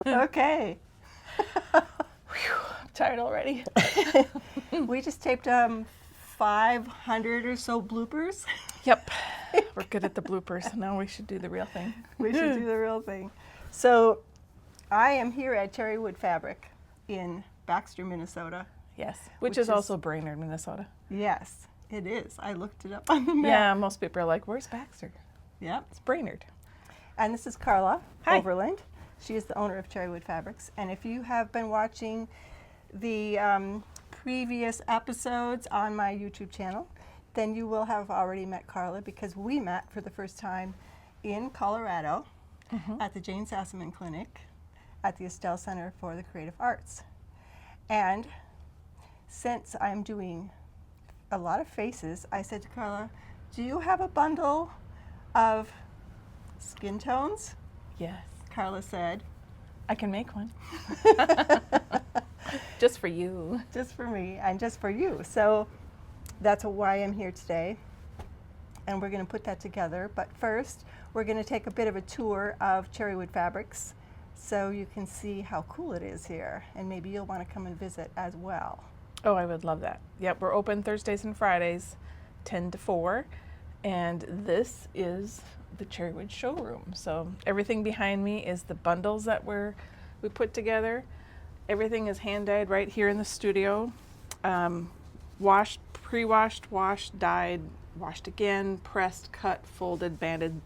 Okay. Whew, I'm tired already. We just taped 500 or so bloopers. Yep. We're good at the bloopers. Now we should do the real thing. We should do the real thing. So I am here at Cherrywood Fabric in Baxter, Minnesota. Yes, which is also Brainerd, Minnesota. Yes, it is. I looked it up on the map. Yeah, most people are like, where's Baxter? Yep. It's Brainerd. And this is Carla Hi. Overland. She is the owner of Cherrywood Fabrics. And if you have been watching the previous episodes on my YouTube channel, then you will have already met Carla, because we met for the first time in Colorado at the Jane Sassaman Clinic at the Estelle Center for the Creative Arts. And since I'm doing a lot of faces, I said to Carla, do you have a bundle of skin tones? Yes. Carla said, I can make one. Just for you. just for me and just for you. So that's why I'm here today. And we're going to put that together. But first, we're going to take a bit of a tour of Cherrywood Fabrics so you can see how cool it is here. And maybe you'll want to come and visit as well. Oh, I would love that. Yep, we're open Thursdays and Fridays, 10 to 4. And this is the Cherrywood showroom. So everything behind me is the bundles that we put together. Everything is hand dyed right here in the studio. Washed, pre-washed, washed, dyed, washed again, pressed, cut, folded, banded,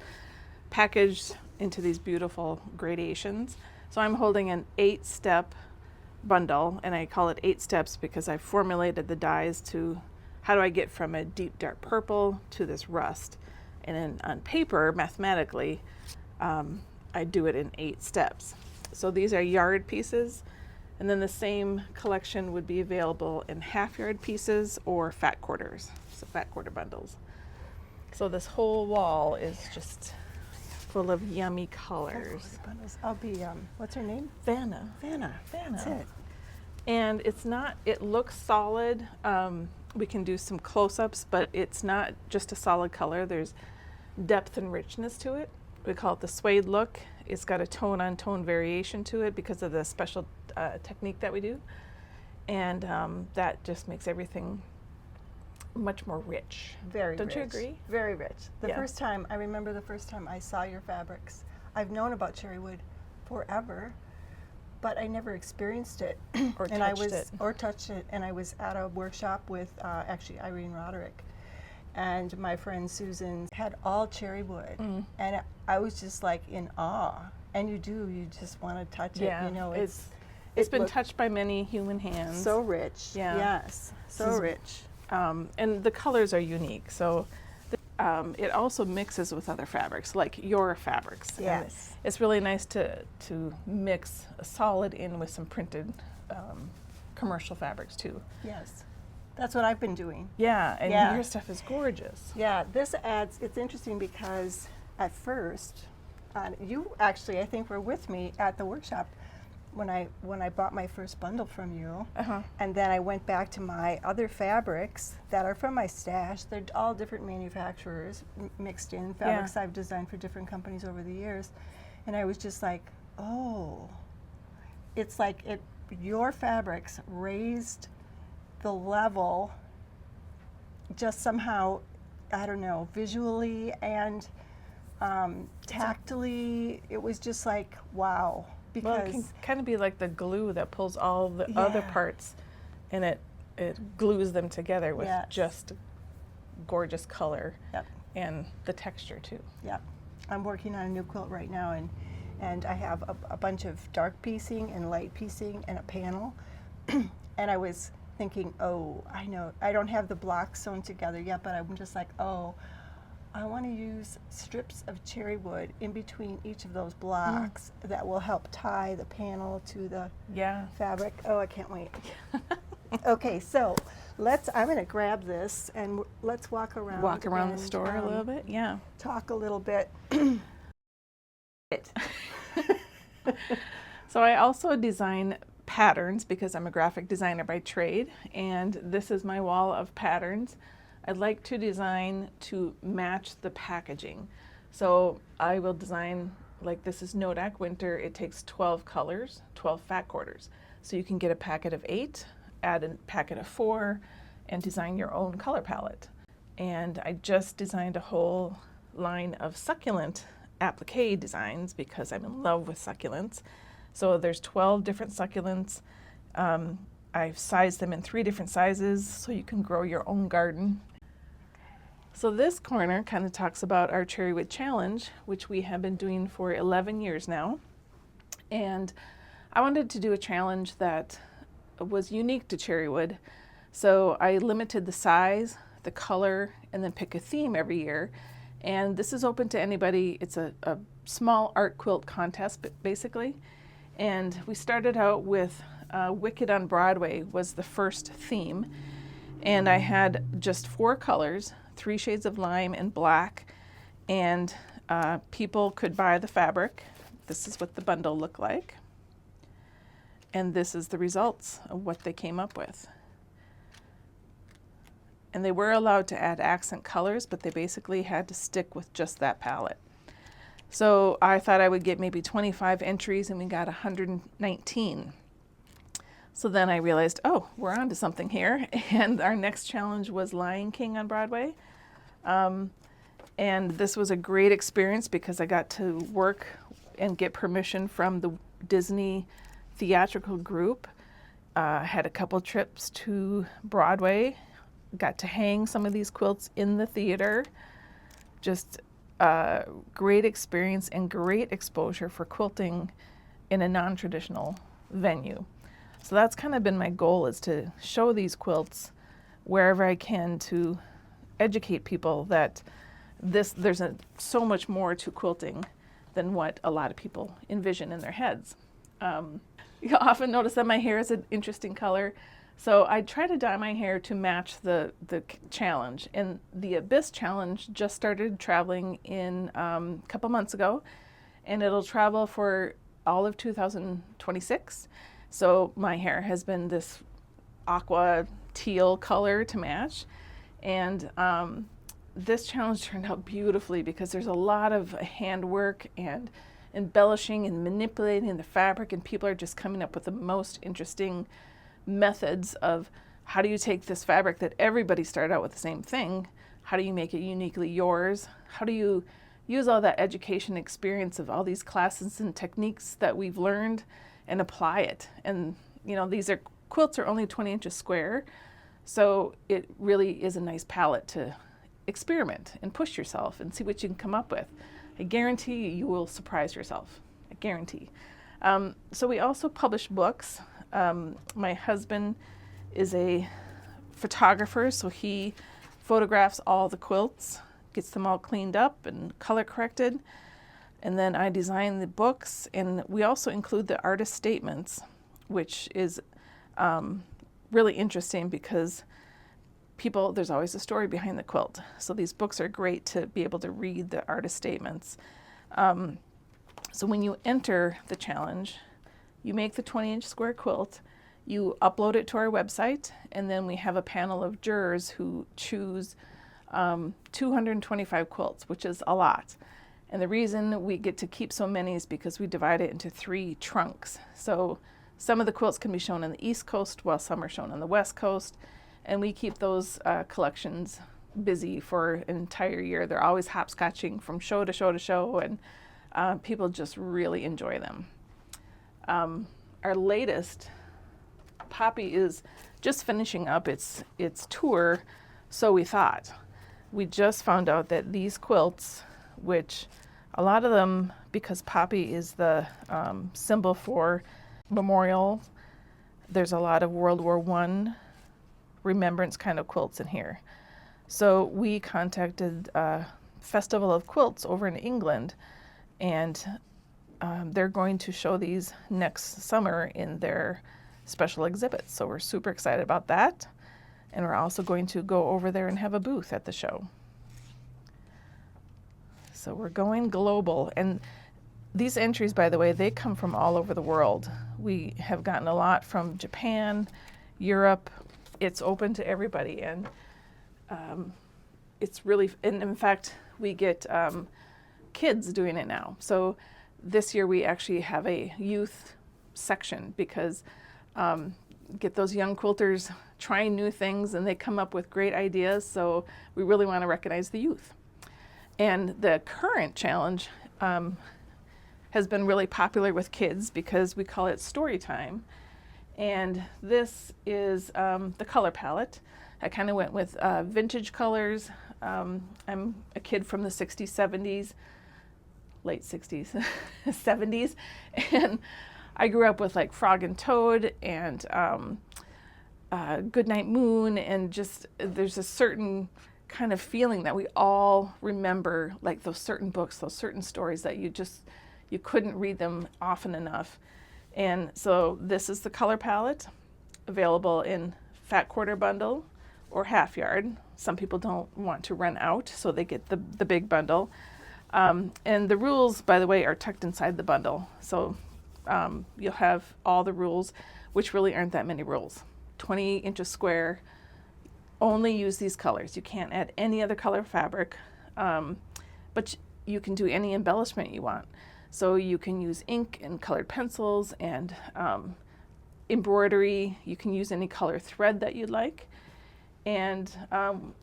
packaged into these beautiful gradations. So I'm holding an 8-step bundle, and I call it 8 steps because I formulated the dyes to how do I get from a deep dark purple to this rust. And then on paper, mathematically, I do it in 8 steps. So these are yard pieces, and then the same collection would be available in half-yard pieces or fat quarters, so fat quarter bundles. So this whole wall is just full of yummy colors. Bundles. I'll be, what's her name? Vanna. Vanna. That's it. And it's not, it looks solid. We can do some close-ups, but it's not just a solid color. There's depth and richness to it. We call it the suede look. It's got a tone-on-tone variation to it because of the special technique that we do. And that just makes everything much more rich. Very Don't rich. you agree? Very rich. The Yeah. first time, I remember the first time I saw your fabrics. I've known about Cherrywood forever, but I never experienced it. Or and I touched was, it. Or touched it. And I was at a workshop with actually Irene Roderick. And my friend Susan had all Cherrywood. And I was just like in awe. And you just want to touch it. You know, it's it been looked touched by many human hands. so rich. Yeah. Yes, so is- rich. And the colors are unique. So it also mixes with other fabrics, like your fabrics. And Yes. it's really nice to mix a solid in with some printed commercial fabrics too. Yes. That's what I've been doing. Yeah, and Yeah. your stuff is gorgeous. Yeah, this adds, it's interesting because at first, you actually, I think, were with me at the workshop when I bought my first bundle from you. And then I went back to my other fabrics that are from my stash. They're all different manufacturers mixed in, fabrics I've designed for different companies over the years. And I was just like, oh, it's like your fabrics raised the level just somehow, I don't know, visually and tactily. It was just like, wow. Well, it Because can kind of be like the glue that pulls all the other parts, and it glues them together with just gorgeous color and the texture too. yeah, I'm working on a new quilt right now, and I have a bunch of dark piecing and light piecing and a panel. And I was thinking, oh, I know, I don't have the blocks sewn together yet, but I'm just like, oh, I want to use strips of cherrywood in between each of those blocks that will help tie the panel to the fabric. Oh, I can't wait. Okay, so I'm going to grab this and let's walk around. Walk around the store a little bit, yeah. Talk a little bit. So I also design patterns because I'm a graphic designer by trade, and this is my wall of patterns. I'd like to design to match the packaging. So I will design like this is Nodak Winter, it takes 12 colors, 12 fat quarters. So you can get a packet of 8, add a packet of 4, and design your own color palette. And I just designed a whole line of succulent applique designs because I'm in love with succulents. So there's 12 different succulents. I've sized them in 3 different sizes so you can grow your own garden. So this corner kind of talks about our Cherrywood challenge, which we have been doing for 11 years now. And I wanted to do a challenge that was unique to Cherrywood. So I limited the size, the color, and then pick a theme every year. And this is open to anybody. It's a small art quilt contest, basically. And we started out with Wicked on Broadway was the first theme. And I had just 4 colors, 3 shades of lime and black. And people could buy the fabric. This is what the bundle looked like. And this is the results of what they came up with. And they were allowed to add accent colors, but they basically had to stick with just that palette. So I thought I would get maybe 25 entries, and we got 119. So then I realized, oh, we're on to something here. And our next challenge was Lion King on Broadway. And this was a great experience because I got to work and get permission from the Disney theatrical group. Had a couple trips to Broadway. Got to hang some of these quilts in the theater. Just a great experience and great exposure for quilting in a non-traditional venue. So that's kind of been my goal, is to show these quilts wherever I can to educate people that there's so much more to quilting than what a lot of people envision in their heads. You'll often notice that my hair is an interesting color. So I try to dye my hair to match the challenge. And the Abyss Challenge just started traveling in a couple months ago, and it'll travel for all of 2026. So my hair has been this aqua teal color to match. And this challenge turned out beautifully because there's a lot of handwork and embellishing and manipulating the fabric, and people are just coming up with the most interesting methods of how do you take this fabric that everybody started out with the same thing, how do you make it uniquely yours, how do you use all that education experience of all these classes and techniques that we've learned and apply it. And these quilts are only 20 inches square, so it really is a nice palette to experiment and push yourself and see what you can come up with. I guarantee you will surprise yourself. I guarantee. So we also publish books. My husband is a photographer, so he photographs all the quilts, gets them all cleaned up and color corrected. And then I design the books, and we also include the artist statements, which is really interesting because there's always a story behind the quilt. So these books are great to be able to read the artist statements. So when you enter the challenge, you make the 20-inch square quilt, you upload it to our website, and then we have a panel of jurors who choose 225 quilts, which is a lot. And the reason we get to keep so many is because we divide it into 3 trunks. So some of the quilts can be shown on the East Coast while some are shown on the West Coast, and we keep those collections busy for an entire year. They're always hopscotching from show to show to show, and people just really enjoy them. Our latest, Poppy, is just finishing up its tour, so we thought. We just found out that these quilts, which a lot of them, because Poppy is the symbol for memorial, there's a lot of World War I remembrance kind of quilts in here. So we contacted Festival of Quilts over in England, and they're going to show these next summer in their special exhibits. So we're super excited about that. And we're also going to go over there and have a booth at the show. So we're going global. And these entries, by the way, they come from all over the world. We have gotten a lot from Japan, Europe. It's open to everybody. And it's really, and in fact, we get kids doing it now. So this year we actually have a youth section because get those young quilters trying new things and they come up with great ideas, so we really want to recognize the youth. And the current challenge has been really popular with kids because we call it story time. And this is the color palette. I kind of went with vintage colors. I'm a kid from the 60s, 70s, late 60s, 70s, and I grew up with like Frog and Toad and Goodnight Moon, and just there's a certain kind of feeling that we all remember, like those certain books, those certain stories that you couldn't read them often enough. And so this is the color palette, available in fat quarter bundle or half yard. Some people don't want to run out, so they get the big bundle. And the rules, by the way, are tucked inside the bundle. So you'll have all the rules, which really aren't that many rules. 20 inches square, only use these colors. You can't add any other color fabric, but you can do any embellishment you want. So you can use ink and colored pencils and embroidery. You can use any color thread that you'd like. And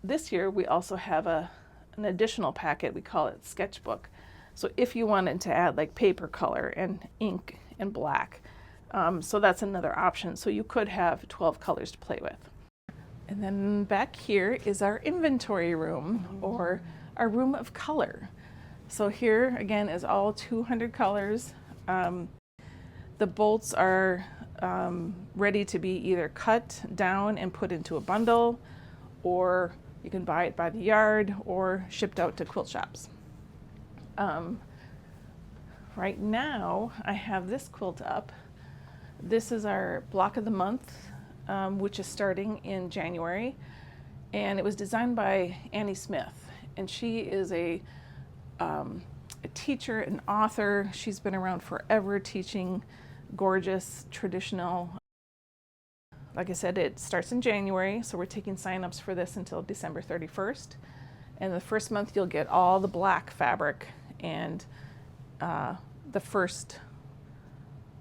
this year we also have an additional packet. We call it sketchbook. So if you wanted to add like paper color and ink and black, so that's another option. So you could have 12 colors to play with. And then back here is our inventory room, or our room of color. So here again is all 200 colors. The bolts are ready to be either cut down and put into a bundle, or you can buy it by the yard or shipped out to quilt shops. Right now I have this quilt up. This is our block of the month, which is starting in January, and it was designed by Annie Smith, and she is a teacher, an author. She's been around forever teaching gorgeous traditional. Like I said, it starts in January, so we're taking sign-ups for this until December 31st. And the first month you'll get all the black fabric and the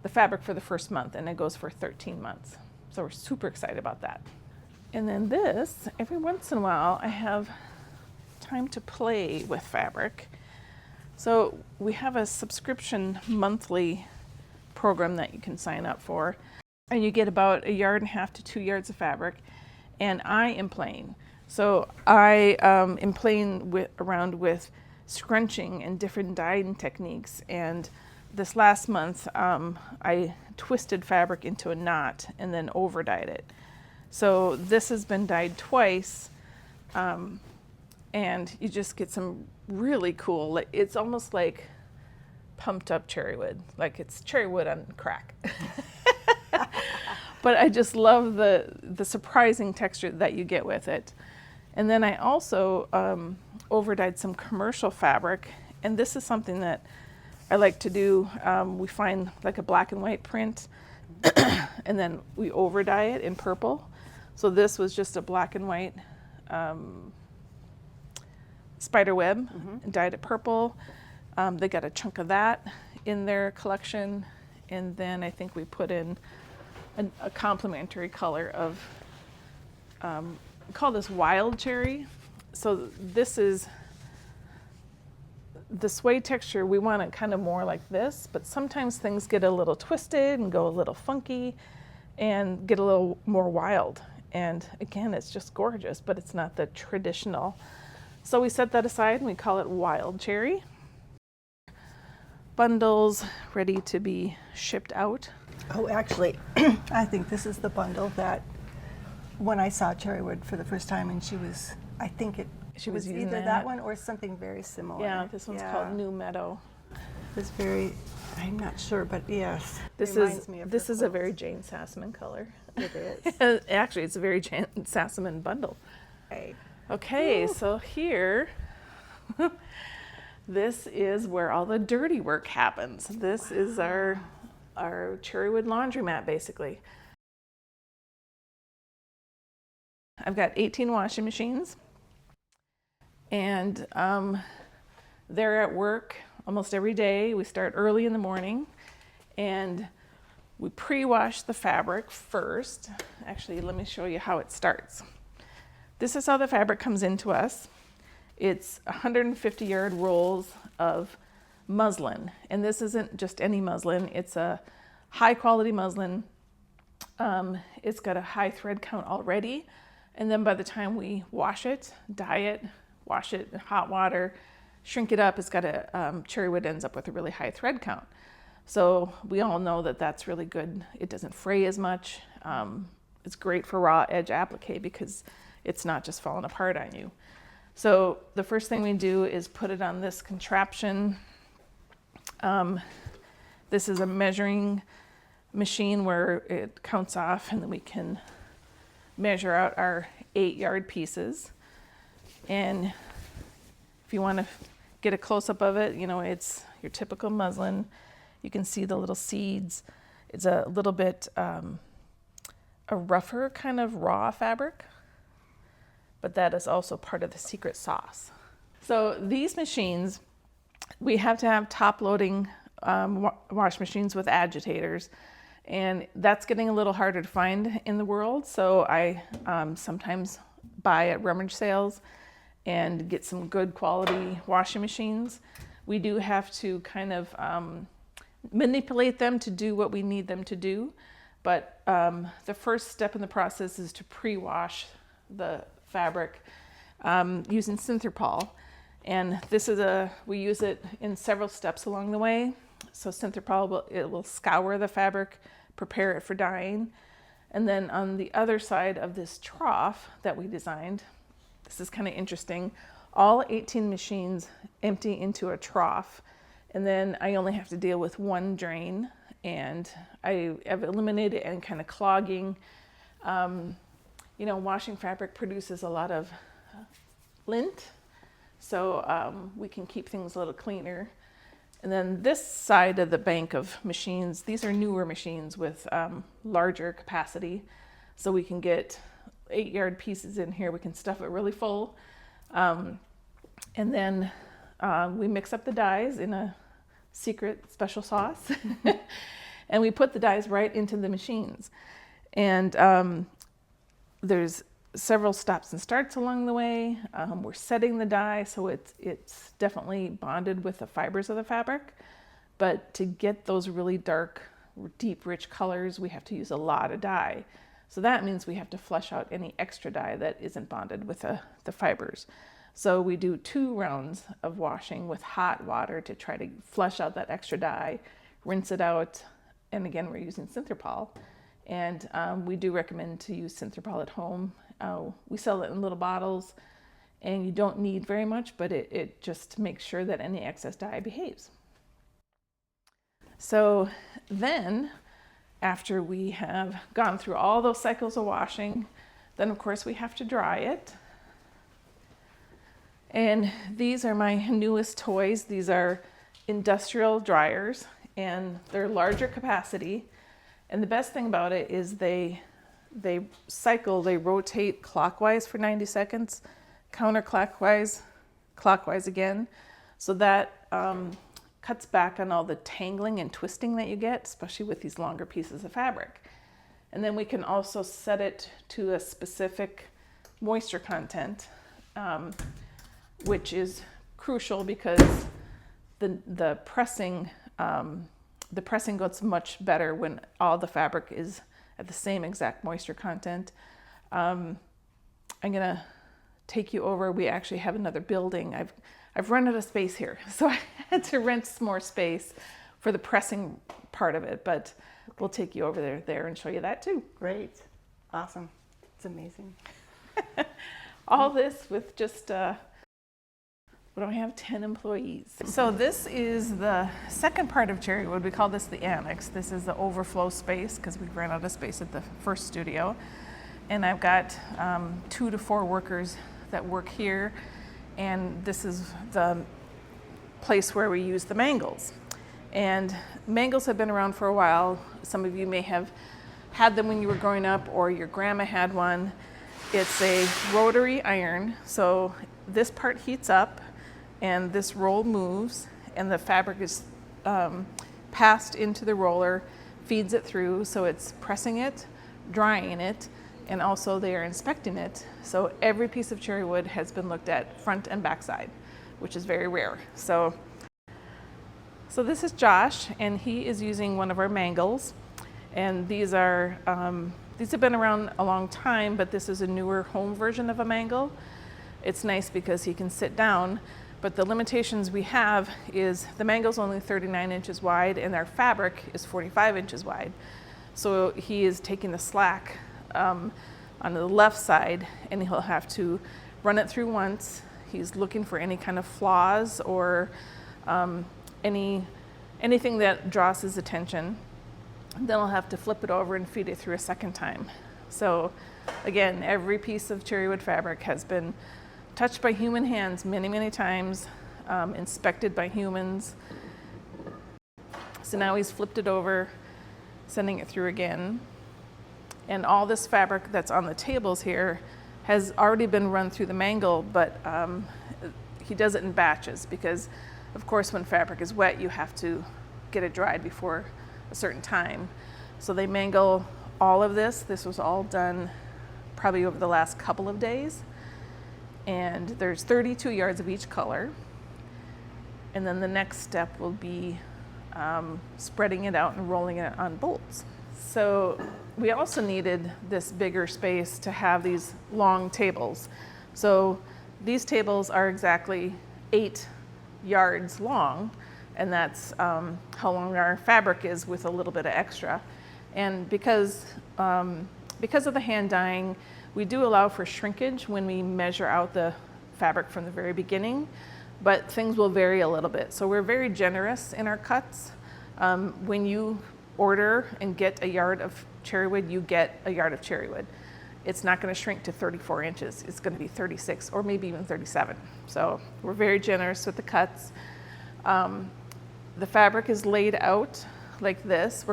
fabric for the first month, and it goes for 13 months. So we're super excited about that. And then this, every once in a while, I have time to play with fabric. So we have a subscription monthly program that you can sign up for, and you get about 1.5 yards to 2 yards of fabric, and I am playing. So I am playing around with scrunching and different dyeing techniques, and this last month I twisted fabric into a knot and then over dyed it. So this has been dyed twice, and you just get some really cool, it's almost like pumped up cherrywood, like it's cherrywood on crack. But I just love the surprising texture that you get with it. And then I also over dyed some commercial fabric, and this is something that I like to do. We find like a black and white print and then we over dye it in purple. So this was just a black and white spider web, and dyed it purple. They got a chunk of that in their collection, and then I think we put in a complementary color of, we call this wild cherry. So this is the suede texture. We want it kind of more like this, but sometimes things get a little twisted and go a little funky and get a little more wild. And again, it's just gorgeous, but it's not the traditional. So we set that aside and we call it wild cherry. Bundles ready to be shipped out. Oh, actually, I think this is the bundle that when I saw Cherrywood for the first time, and she was, I think she was using either that one or something very similar. Yeah, this one's called New Meadow. It's very, I'm not sure, but yes. This is a very Jane Sassaman color. It is. Actually, it's a very Jane Sassaman bundle. Right. Okay, Ooh. so here, this is where all the dirty work happens. This is our Cherrywood laundromat, basically. I've got 18 washing machines, and they're at work almost every day. We start early in the morning and we pre-wash the fabric first. Actually, let me show you how it starts. This is how the fabric comes into us. It's 150-yard rolls of muslin, and this isn't just any muslin. It's a high-quality muslin. It's got a high thread count already, and then by the time we wash it, dye it, wash it in hot water, shrink it up, it's got a Cherrywood ends up with a really high thread count. So we all know that that's really good. It doesn't fray as much. It's great for raw edge applique because it's not just falling apart on you. So the first thing we do is put it on this contraption. This is a measuring machine where it counts off, and then we can measure out our 8-yard pieces. And if you want to get a close-up of it, you know, it's your typical muslin. You can see the little seeds. It's a little bit a rougher kind of raw fabric, but that is also part of the secret sauce. So these machines, we have to have top-loading wash machines with agitators, and that's getting a little harder to find in the world. So I sometimes buy at rummage sales and get some good quality washing machines. We do have to kind of manipulate them to do what we need them to do. But the first step in the process is to pre-wash the fabric using Synthrapol. And this is we use it in several steps along the way. So Synthrapol will scour the fabric, prepare it for dyeing. And then on the other side of this trough that we designed, this is kind of interesting, all 18 machines empty into a trough. And then I only have to deal with one drain, and I have eliminated any kind of clogging. You know, washing fabric produces a lot of lint, so we can keep things a little cleaner. And then this side of the bank of machines, these are newer machines with larger capacity, so we can get 8-yard pieces in here. We can stuff it really full. And then we mix up the dyes in a secret special sauce and we put the dyes right into the machines. And there's several stops and starts along the way. We're setting the dye so it's definitely bonded with the fibers of the fabric. But to get those really dark, deep, rich colors, we have to use a lot of dye. So that means we have to flush out any extra dye that isn't bonded with the fibers. So we do 2 rounds of washing with hot water to try to flush out that extra dye, rinse it out, and again, we're using Synthrapol. And we do recommend to use Synthrapol at home. We sell it in little bottles, and you don't need very much, but it just makes sure that any excess dye behaves. So then, after we have gone through all those cycles of washing, then of course we have to dry it. And these are my newest toys. These are industrial dryers, and they're larger capacity. And the best thing about it is they rotate clockwise for 90 seconds, counterclockwise, clockwise again. So that cuts back on all the tangling and twisting that you get, especially with these longer pieces of fabric. And then we can also set it to a specific moisture content, which is crucial because the pressing goes much better when all the fabric is at the same exact moisture content. I'm gonna take you over. We actually have another building. I've run out of space here, so I had to rent some more space for the pressing part of it, but we'll take you over there and show you that too. Great. Awesome. It's amazing. All this with just what do I have? 10 employees. So this is the second part of Cherrywood. We call this the annex. This is the overflow space because we ran out of space at the first studio. And I've got 2 to 4 workers that work here. And this is the place where we use the mangles. And mangles have been around for a while. Some of you may have had them when you were growing up, or your grandma had one. It's a rotary iron. So this part heats up and this roll moves, and the fabric is passed into the roller, feeds it through, so it's pressing it, drying it, and also they are inspecting it. So every piece of cherry wood has been looked at front and back side, which is very rare. So this is Josh, and he is using one of our mangles, and these have been around a long time, but this is a newer home version of a mangle. It's nice because he can sit down, but the limitations we have is the mangle's only 39 inches wide and our fabric is 45 inches wide. So he is taking the slack on the left side, and he'll have to run it through once. He's looking for any kind of flaws or anything that draws his attention. Then I'll have to flip it over and feed it through a second time. So again, every piece of cherrywood fabric has been touched by human hands many, many times, inspected by humans. So now he's flipped it over, sending it through again. And all this fabric that's on the tables here has already been run through the mangle, but he does it in batches because, of course, when fabric is wet, you have to get it dried before a certain time. So they mangle all of this. This was all done probably over the last couple of days. And there's 32 yards of each color. And then the next step will be spreading it out and rolling it on bolts. So we also needed this bigger space to have these long tables. So these tables are exactly 8 yards long, and that's how long our fabric is with a little bit of extra. And because of the hand dyeing, we do allow for shrinkage when we measure out the fabric from the very beginning, but things will vary a little bit. So we're very generous in our cuts. When you order and get a yard of cherrywood, you get a yard of cherrywood. It's not going to shrink to 34 inches. It's going to be 36 or maybe even 37. So we're very generous with the cuts. The fabric is laid out like this.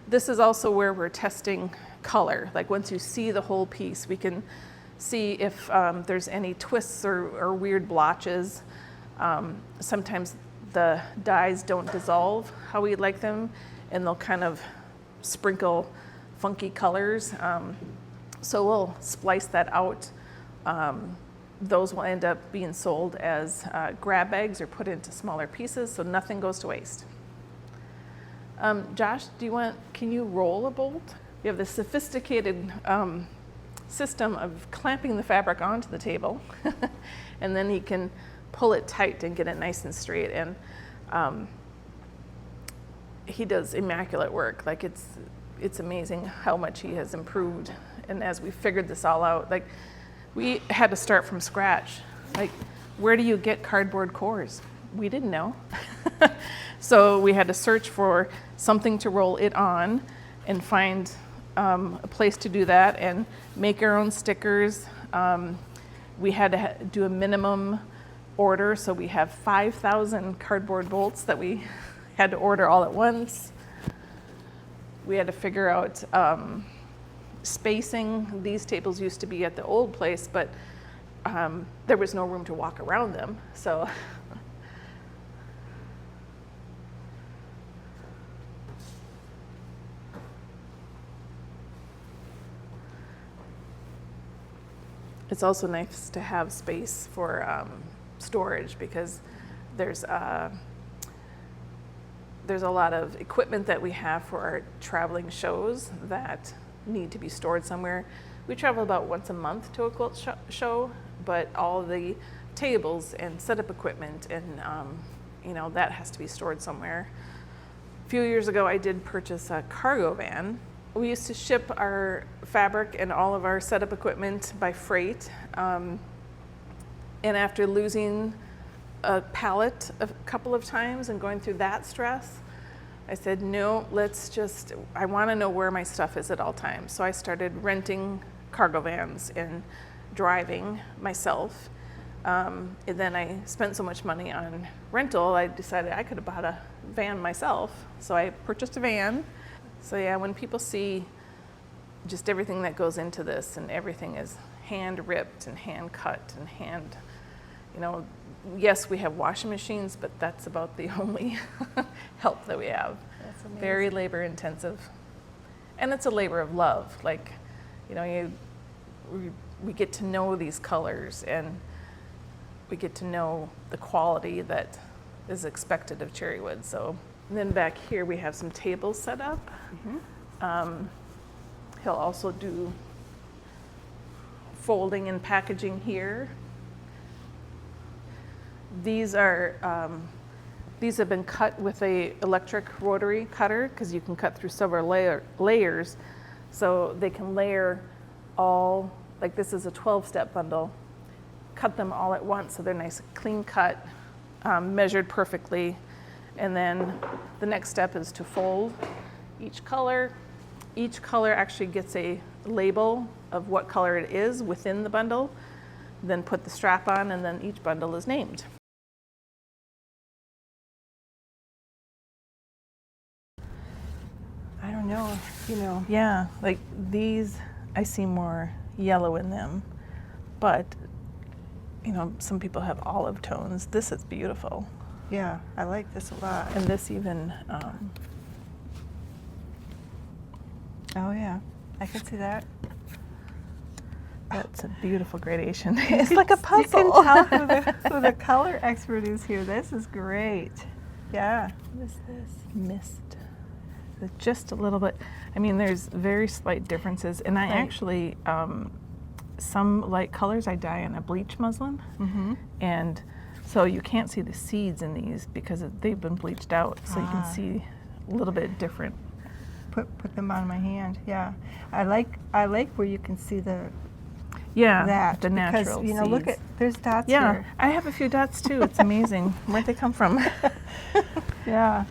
This is also where we're testing color. Like once you see the whole piece, we can see if there's any twists or weird blotches. Sometimes the dyes don't dissolve how we'd like them, and they'll kind of sprinkle funky colors. So we'll splice that out. Those will end up being sold as grab bags or put into smaller pieces, so nothing goes to waste. Josh, can you roll a bolt? We have this sophisticated system of clamping the fabric onto the table, and then he can pull it tight and get it nice and straight. And he does immaculate work. Like it's amazing how much he has improved. And as we figured this all out, like we had to start from scratch. Like, where do you get cardboard cores? We didn't know. So we had to search for something to roll it on and find a place to do that and make our own stickers. We had to do a minimum order, so we have 5,000 cardboard bolts that we had to order all at once. We had to figure out spacing. These tables used to be at the old place, but there was no room to walk around them. So it's also nice to have space for storage because there's a lot of equipment that we have for our traveling shows that need to be stored somewhere. We travel about once a month to a quilt show, but all the tables and setup equipment and that has to be stored somewhere. A few years ago, I did purchase a cargo van. We used to ship our fabric and all of our setup equipment by freight, and after losing a pallet a couple of times and going through that stress, I said, no, I want to know where my stuff is at all times. So I started renting cargo vans and driving myself. And then I spent so much money on rental, I decided I could have bought a van myself. So I purchased a van. So yeah, when people see just everything that goes into this, and everything is hand ripped and hand cut and hand you know, yes, we have washing machines, but that's about the only help that we have. That's amazing. Very labor intensive. And it's a labor of love. Like, you know, we get to know these colors, and we get to know the quality that is expected of Cherrywood. So, and then back here we have some tables set up. He'll also do folding and packaging here. These are these have been cut with a electric rotary cutter, because you can cut through several layers, so they can layer all, like this is a 12-step bundle, cut them all at once so they're nice clean cut, measured perfectly, and then the next step is to fold each color. Each color actually gets a label of what color it is within the bundle, then put the strap on, and then each bundle is named. I don't know, you know. Yeah, like these, I see more yellow in them, but you know, some people have olive tones. This is beautiful. Yeah, I like this a lot. And this even, Oh yeah, I can see that. that's a beautiful gradation. It's like a puzzle. You can tell who the color expert is here. This is great. Yeah. What is this? Mist. Just a little bit. I mean, there's very slight differences, and I actually, some light colors I dye in a bleach muslin, and so you can't see the seeds in these because they've been bleached out, so you can see a little bit different. Put them on my hand. Yeah, I like where you can see the the natural because, you know, seeds. look at, there's dots Yeah, here. I have a few dots too. It's amazing. Where'd they come from? Yeah.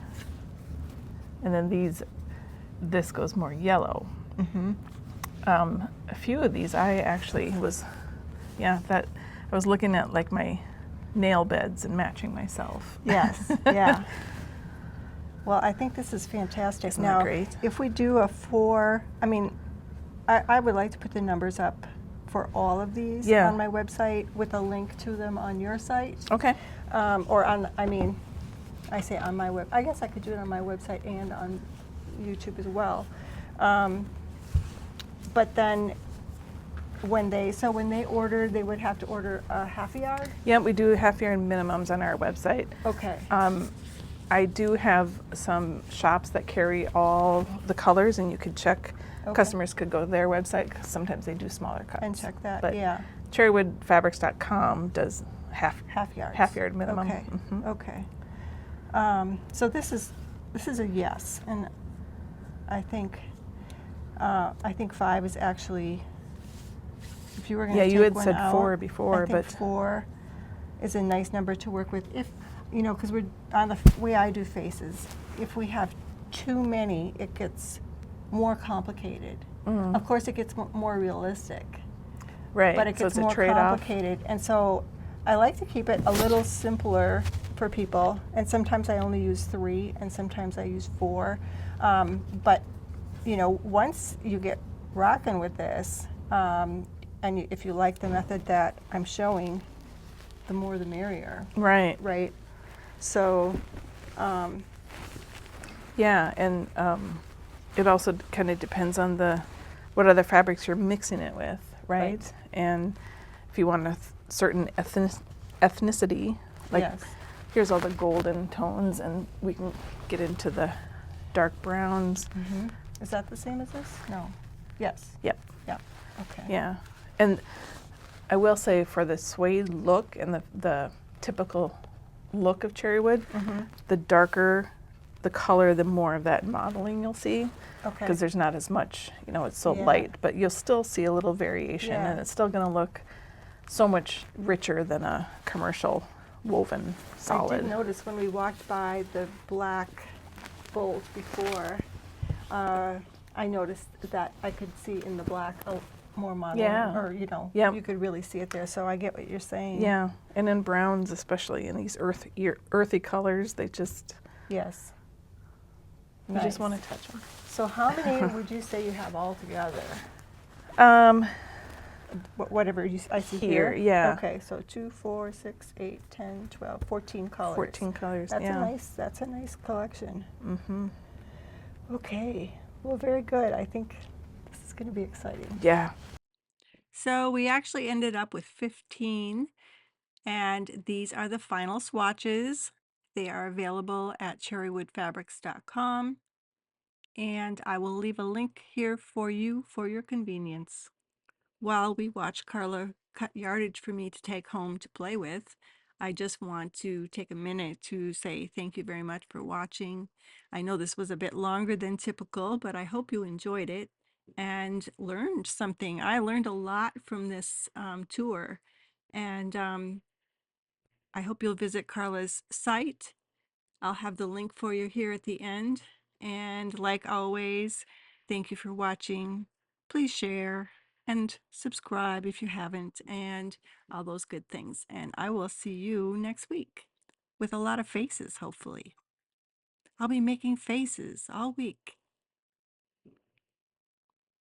And then this goes more yellow. A few of these I actually was, I was looking at like my nail beds and matching myself. Yes. Yeah. Well, I think this is fantastic. Isn't now, that great? if we do a 4, I mean, I would like to put the numbers up for all of these on my website with a link to them on your site. Okay. Or on, I mean, I say on my web. I guess I could do it on my website and on YouTube as well. But then when they order, they would have to order a half a yard? Yeah, we do half yard minimums on our website. Okay. I do have some shops that carry all the colors, and you could check. Okay. Customers could go to their website, 'cause sometimes they do smaller cuts. And check that, but yeah. Cherrywoodfabrics.com does half yards. Half yard minimum. Okay. Okay. So this is a yes, and I think 5 is actually, if you were going to take you had one said out, 4 before, I think but 4 is a nice number to work with. If, you know, because we're on the way I do faces, if we have too many, it gets more complicated. Of course, it gets more realistic. right. But it so gets it's more a trade-off. complicated. And so I like to keep it a little simpler for people. And sometimes I only use 3, and sometimes I use 4. But, you know, once you get rocking with this, and if you like the method that I'm showing, the more the merrier. Right. Right? So, Yeah, and it also kind of depends on what other fabrics you're mixing it with, right? Right. And if you want a certain ethnicity, like yes. here's all the golden tones, and we can get into the dark browns. Is that the same as this? No. Yes. Yep. Yeah. Okay. Yeah, and I will say for the suede look and the typical look of Cherrywood, the darker the color, the more of that modeling you'll see. Okay. Because there's not as much, you know, it's so Yeah. light, but you'll still see a little variation, Yeah. and it's still going to look so much richer than a commercial woven solid. I did notice when we walked by the black bolt before, I noticed that I could see in the black more modeling, Yeah. or, you know, Yep. you could really see it there. So I get what you're saying. Yeah, and in browns, especially in these earthy colors, they just, Yes. you just Nice. want to touch them. So how many would you say you have altogether? whatever I see Here, here. yeah. Okay, so 2, 4, 6, 8, 10, 12, 14 colors. 14 colors, That's yeah. That's a nice collection. Mm-hmm. Okay, well, very good. I think this is going to be exciting. Yeah. So we actually ended up with 15, and these are the final swatches. They are available at cherrywoodfabrics.com, and I will leave a link here for you for your convenience. While we watch Carla cut yardage for me to take home to play with, I just want to take a minute to say thank you very much for watching. I know this was a bit longer than typical, but I hope you enjoyed it and learned something. I learned a lot from this tour, and I hope you'll visit Carla's site. I'll have the link for you here at the end. And like always, thank you for watching. Please share and subscribe if you haven't, and all those good things. And I will see you next week with a lot of faces, hopefully. I'll be making faces all week.